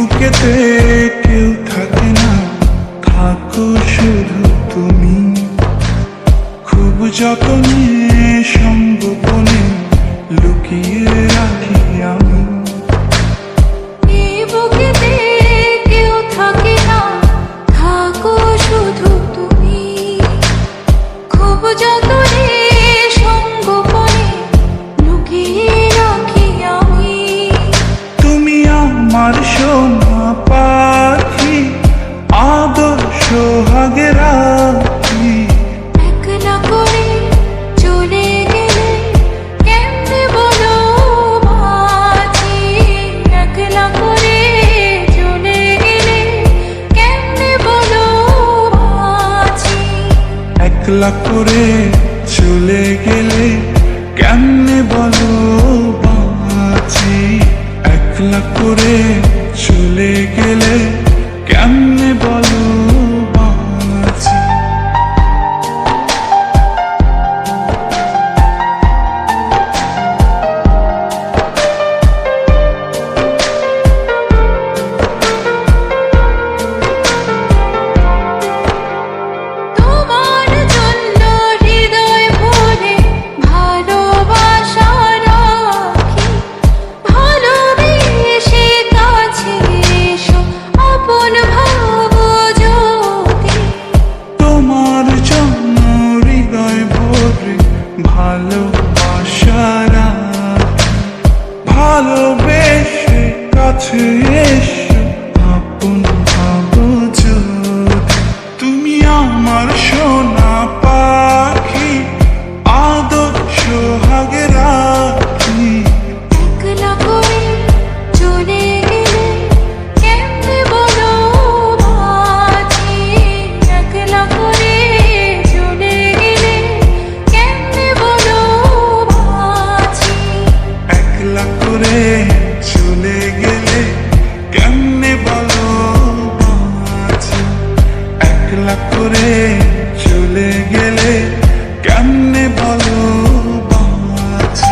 বুকেতে কেউ থাকে না, থাকো শুধু তুমি। খুব যতনে সঙ্গোপনে লুকিয়ে রাখি আমি। বুকেতে কেউ থাকে না, থাকো শুধু তুমি। খুব যতনে সঙ্গোপনে লুকিয়ে রাখি আমি। তুমি আমার সোনা পাখি, আদর্শ হাগে রাখি। একলা করে চলে গেলে কেমনে বলো বাঁচি। একলা করে চলে গেলে কেমনে বলো বাঁচি। একলা করে চলে গেলে কেমনে বলো বাঁচি। একলা করে চলে গেলে কেমনে বলো বাঁচি। তোমার জন্য হৃদয় ভরে ভালোবাসা রাখি। ভালোবেসে কাছে এসো, আপন ভাবো যদি। তোমার জন্য হৃদয় ভরে ভালোবাসা রাখি। ভালোবেসে কাছে এসো, আপন ভাবো যদি। তুমি আমার সোনা পাখি, আদর্শ হাগে রাখি। একলা করে চলে গেলে কেমনে বলো বাঁচি। একলা করে চলে গেলে কেমনে বলো বাঁচি। একলা করে চলে গেলে কেমনে বলো বাঁচি। একলা করে চলে গেলে কেমনে বলো বাঁচি।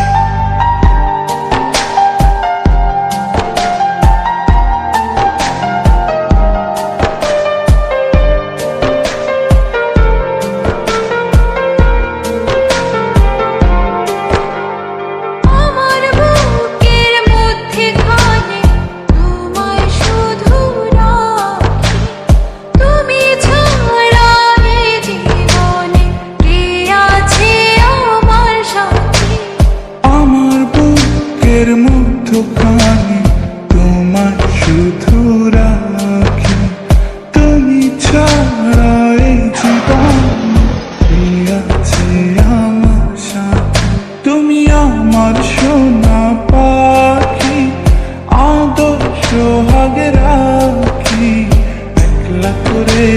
আমার বুকের মধ্যে খানে তোমায় শুধু রাখি। তুমি ছাড়া এই জীবনে কে আছে আমার সাথী। আমার বুকের মধ্যখানে তোমার শুধু রাখি। তুমি ছাড়া এই জীবনে কে আছে আমার সাথে। তুমি আমার সোনা পাখি, আদর্শ হাগে রাখি। একলা করে